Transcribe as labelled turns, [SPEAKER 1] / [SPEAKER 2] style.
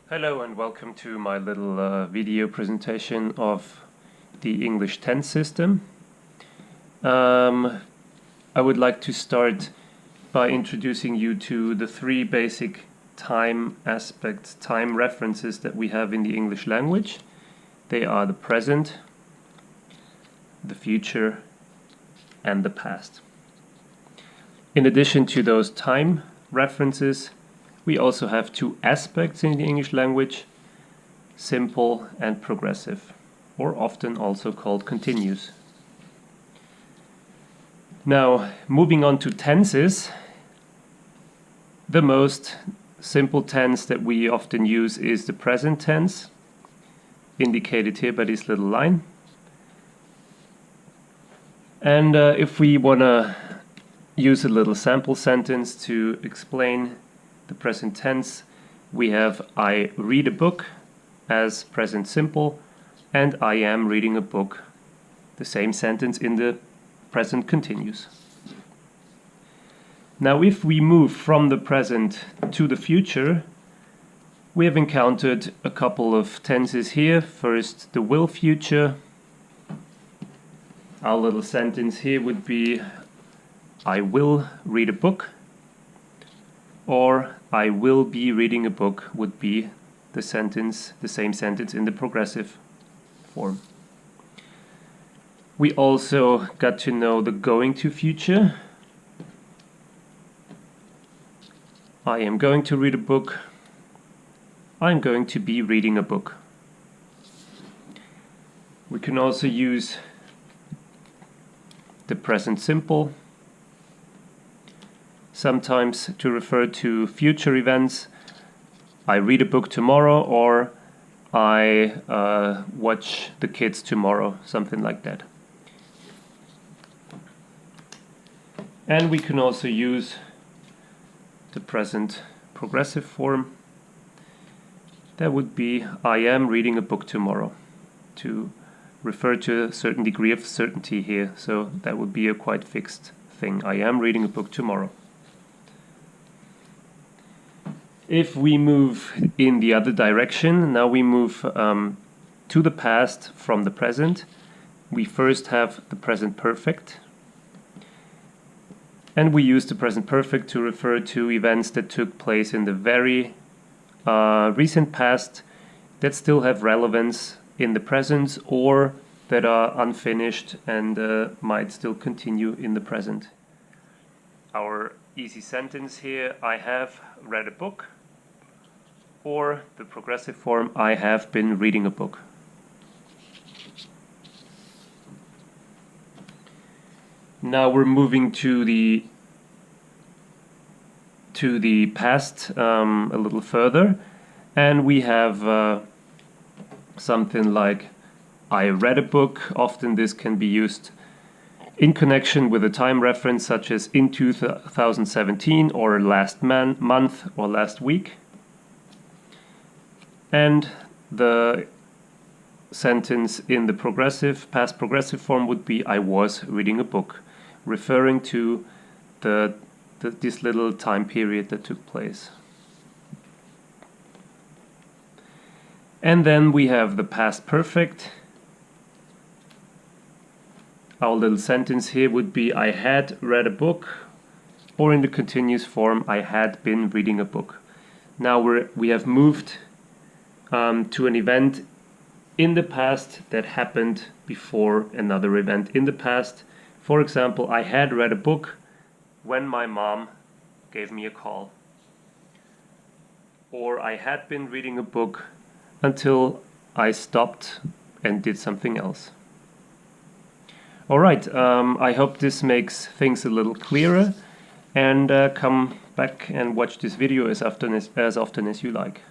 [SPEAKER 1] Hello and welcome to my little video presentation of the English tense system. I would like to start by introducing you to the three basic time aspects, time references that we have in the English language. They are the present, the future, and the past. In addition to those time references, we also have two aspects in the English language, simple and progressive, or often also called continuous. Now, moving on to tenses, the most simple tense that we often use is the present tense, indicated here by this little line. And if we want to use a little sample sentence to explain the present tense, we have I read a book as present simple, and I am reading a book, the same sentence in the present continuous. Now if we move from the present to the future, we have encountered a couple of tenses here. First, the will future. Our little sentence here would be I will read a book, or I will be reading a book would be the same sentence in the progressive form. We also got to know the going to future. I am going to read a book. I'm going to be reading a book. We can also use the present simple, sometimes to refer to future events. I read a book tomorrow, or I watch the kids tomorrow, something like that. And we can also use the present progressive form. That would be I am reading a book tomorrow, to refer to a certain degree of certainty here. So that would be a quite fixed thing. I am reading a book tomorrow. If we move in the other direction, now we move to the past from the present. We first have the present perfect. And we use the present perfect to refer to events that took place in the very recent past that still have relevance in the present, or that are unfinished and might still continue in the present. Our easy sentence here, I have read a book, or the progressive form, I have been reading a book. Now we're moving to the past a little further, and we have something like I read a book. Often this can be used in connection with a time reference such as in 2017, or last month, or last week. And the sentence in the past progressive form would be I was reading a book, referring to this little time period that took place. And then we have the past perfect. Our little sentence here would be I had read a book, or in the continuous form, I had been reading a book. Now we have moved to an event in the past that happened before another event in the past. For example, I had read a book when my mom gave me a call. Or I had been reading a book until I stopped and did something else. Alright, I hope this makes things a little clearer, and come back and watch this video as often as you like.